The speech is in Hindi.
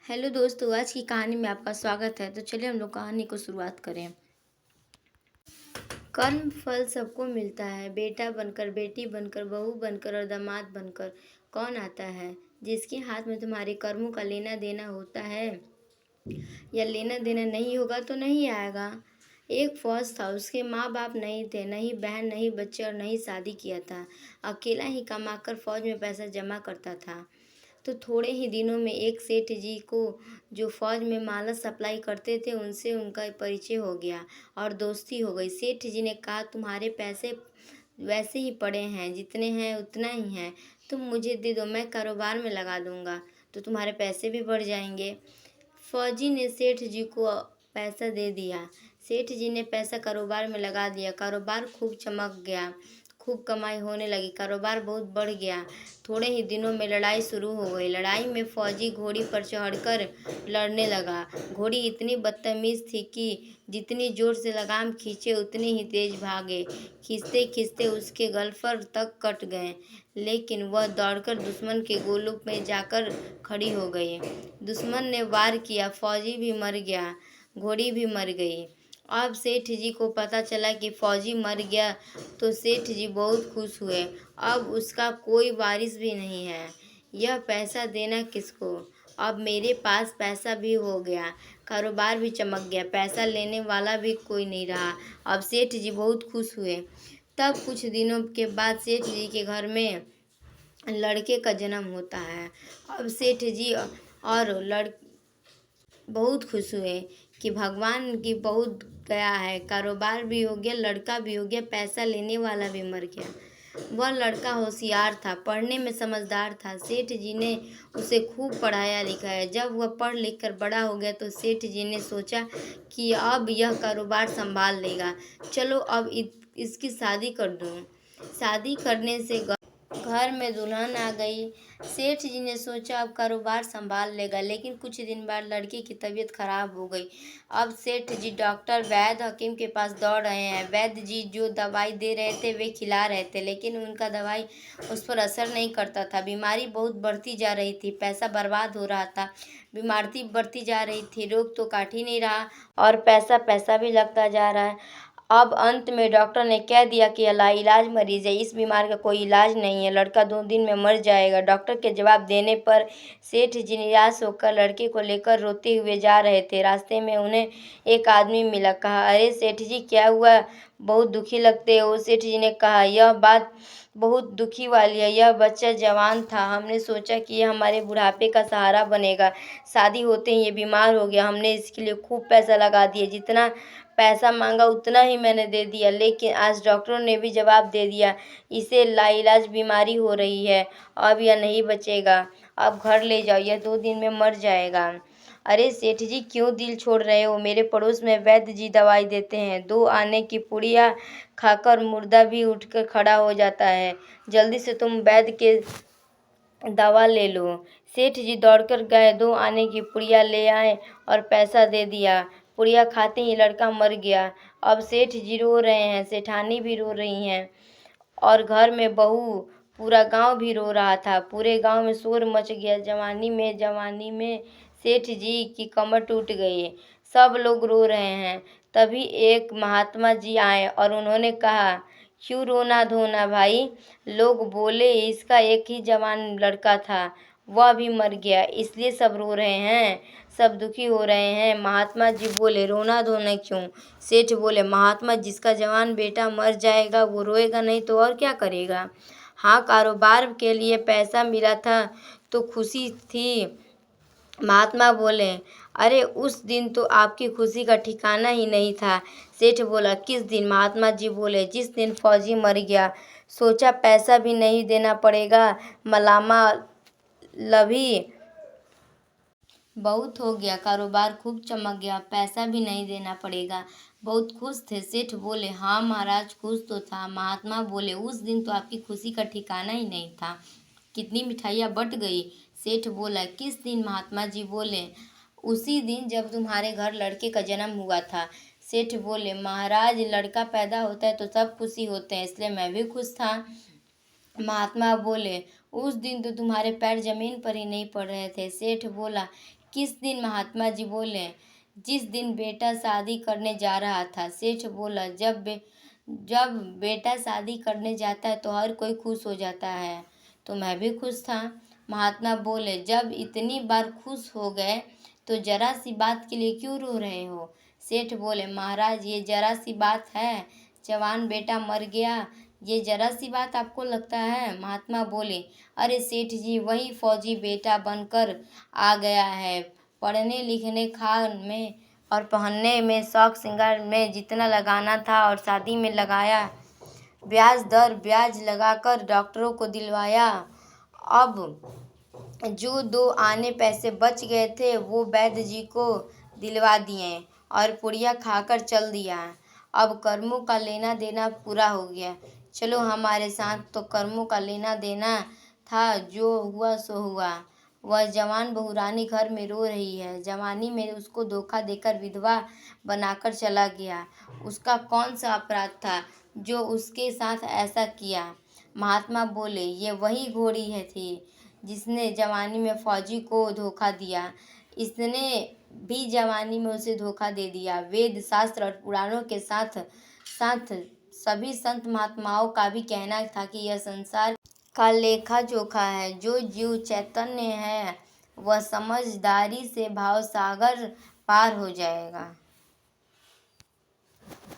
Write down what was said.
हेलो दोस्तों, आज की कहानी में आपका स्वागत है। तो चलिए हम लोग कहानी को शुरुआत करें। कर्म फल सबको मिलता है। बेटा बनकर, बेटी बनकर, बहू बनकर और दामाद बनकर कौन आता है? जिसके हाथ में तुम्हारे कर्मों का लेना देना होता है या लेना देना नहीं होगा तो नहीं आएगा। एक फौज था, उसके माँ बाप नहीं थे, नहीं बहन, नहीं बच्चे और नहीं शादी किया था। अकेला ही कमाकर फौज में पैसा जमा करता था। तो थोड़े ही दिनों में एक सेठ जी को, जो फौज में माला सप्लाई करते थे, उनसे उनका परिचय हो गया और दोस्ती हो गई। सेठ जी ने कहा, तुम्हारे पैसे वैसे ही पड़े हैं, जितने हैं उतना ही है, तुम मुझे दे दो, मैं कारोबार में लगा दूंगा तो तुम्हारे पैसे भी बढ़ जाएंगे। फौजी ने सेठ जी को पैसा दे दिया। सेठ जी ने पैसा कारोबार में लगा दिया। कारोबार खूब चमक गया, खूब कमाई होने लगी, कारोबार बहुत बढ़ गया। थोड़े ही दिनों में लड़ाई शुरू हो गई। लड़ाई में फौजी घोड़ी पर चढ़कर लड़ने लगा। घोड़ी इतनी बदतमीज थी कि जितनी जोर से लगाम खींचे उतनी ही तेज भागे। खींचते खींचते उसके गलफर तक कट गए, लेकिन वह दौड़कर दुश्मन के गोलू में जाकर खड़ी हो गई। दुश्मन ने वार किया, फौजी भी मर गया, घोड़ी भी मर गई। अब सेठ जी को पता चला कि फौजी मर गया तो सेठ जी बहुत खुश हुए। अब उसका कोई वारिस भी नहीं है। यह पैसा देना किसको? अब मेरे पास पैसा भी हो गया, कारोबार भी चमक गया, पैसा लेने वाला भी कोई नहीं रहा। अब सेठ जी बहुत खुश हुए। तब कुछ दिनों के बाद सेठ जी के घर में लड़के का जन्म होता है। अब सेठ जी और बहुत खुश हुए कि भगवान की बहुत दया है, कारोबार भी हो गया, लड़का भी हो गया, पैसा लेने वाला भी मर गया। वह लड़का होशियार था, पढ़ने में समझदार था। सेठ जी ने उसे खूब पढ़ाया लिखाया। जब वह पढ़ लिख कर बड़ा हो गया तो सेठ जी ने सोचा कि अब यह कारोबार संभाल लेगा, चलो अब इसकी शादी कर दूं। शादी करने से घर में दुल्हन आ गई। सेठ जी ने सोचा अब कारोबार संभाल लेगा, लेकिन कुछ दिन बाद लड़की की तबीयत खराब हो गई। अब सेठ जी डॉक्टर वैद्य हकीम के पास दौड़ रहे हैं। वैद्य जी जो दवाई दे रहे थे वे खिला रहे थे, लेकिन उनका दवाई उस पर असर नहीं करता था। बीमारी बहुत बढ़ती जा रही थी, पैसा बर्बाद हो रहा था। बीमारी बढ़ती जा रही थी, रोग तो काट ही नहीं रहा और पैसा पैसा भी लगता जा रहा है। अब अंत में डॉक्टर ने कह दिया कि लाइलाज मरीज है, इस बीमारी का कोई इलाज नहीं है, लड़का 2 दिन में मर जाएगा। डॉक्टर के जवाब देने पर सेठ जी निराश होकर लड़के को लेकर रोते हुए जा रहे थे। रास्ते में उन्हें एक आदमी मिला। कहा, अरे सेठ जी क्या हुआ, बहुत दुखी लगते हो? सेठ जी ने कहा, यह बात बहुत दुखी वाली है। यह बच्चा जवान था, हमने सोचा कि यह हमारे बुढ़ापे का सहारा बनेगा। शादी होते ही ये बीमार हो गया, हमने इसके लिए खूब पैसा लगा दिया, जितना पैसा मांगा उतना ही मैंने दे दिया, लेकिन आज डॉक्टरों ने भी जवाब दे दिया, इसे लाइलाज बीमारी हो रही है, अब यह नहीं बचेगा, अब घर ले जाओ, यह 2 दिन में मर जाएगा। अरे सेठ जी क्यों दिल छोड़ रहे हो? मेरे पड़ोस में वैद्य जी दवाई देते हैं, 2 आने की पुड़िया खाकर मुर्दा भी उठकर खड़ा हो जाता है, जल्दी से तुम वैद्य के दवा ले लो। सेठ जी दौड़कर गए, 2 आने की पुड़िया ले आए और पैसा दे दिया। पुड़िया खाते ही लड़का मर गया। अब सेठ जी रो रहे हैं, सेठानी भी रो रही हैं और घर में बहू, पूरा गांव भी रो रहा था। पूरे गांव में शोर मच गया। जवानी में सेठ जी की कमर टूट गई, सब लोग रो रहे हैं। तभी एक महात्मा जी आए और उन्होंने कहा, क्यों रोना धोना भाई? लोग बोले इसका एक ही जवान लड़का था, वह भी मर गया, इसलिए सब रो रहे हैं, सब दुखी हो रहे हैं। महात्मा जी बोले, रोना धोना क्यों? सेठ बोले, महात्मा जिसका जवान बेटा मर जाएगा वो रोएगा नहीं तो और क्या करेगा? हाँ, कारोबार के लिए पैसा मिला था तो खुशी थी। महात्मा बोले, अरे उस दिन तो आपकी खुशी का ठिकाना ही नहीं था। सेठ बोला, किस दिन? महात्मा जी बोले, जिस दिन फौजी मर गया, सोचा पैसा भी नहीं देना पड़ेगा, मलामा लभी बहुत हो गया, कारोबार खूब चमक गया, पैसा भी नहीं देना पड़ेगा, बहुत खुश थे। सेठ बोले, हाँ महाराज खुश तो था। महात्मा बोले, उस दिन तो आपकी खुशी का ठिकाना ही नहीं था, कितनी मिठाइयाँ बट गई। सेठ बोला, किस दिन? महात्मा जी बोले, उसी दिन जब तुम्हारे घर लड़के का जन्म हुआ था। सेठ बोले, महाराज लड़का पैदा होता है तो सब खुशी होते हैं, इसलिए मैं भी खुश था। महात्मा बोले, उस दिन तो तुम्हारे पैर जमीन पर ही नहीं पड़ रहे थे। सेठ बोला, किस दिन? महात्मा जी बोले, जिस दिन बेटा शादी करने जा रहा था। सेठ बोला, जब बेटा शादी करने जाता है तो हर कोई खुश हो जाता है, तो मैं भी खुश था। महात्मा बोले, जब इतनी बार खुश हो गए तो जरा सी बात के लिए क्यों रो रहे हो? सेठ बोले, महाराज ये जरा सी बात है, जवान बेटा मर गया, ये जरा सी बात आपको लगता है? महात्मा बोले, अरे सेठ जी, वही फौजी बेटा बनकर आ गया है। पढ़ने लिखने खान में और पहनने में, शौक श्रृंगार में जितना लगाना था और शादी में लगाया, ब्याज लगाकर डॉक्टरों को दिलवाया। अब जो 2 आने पैसे बच गए थे वो वैद्य जी को दिलवा दिए और पुड़िया खाकर चल दिया। अब कर्मों का लेना देना पूरा हो गया। चलो हमारे साथ, तो कर्मों का लेना देना था, जो हुआ सो हुआ। वह जवान बहुरानी घर में रो रही है। जवानी में उसको धोखा देकर विधवा बनाकर चला गया। उसका कौन सा अपराध था जो उसके साथ ऐसा किया? महात्मा बोले, ये वही घोड़ी है थी जिसने जवानी में फौजी को धोखा दिया। इसने भी जवानी में उसे धोखा दे दिया। वेद शास्त्र और पुराणों के साथ साथ सभी संत महात्माओं का भी कहना था कि यह संसार का लेखा जोखा है। जो जीव चैतन्य है वह समझदारी से भाव सागर पार हो जाएगा।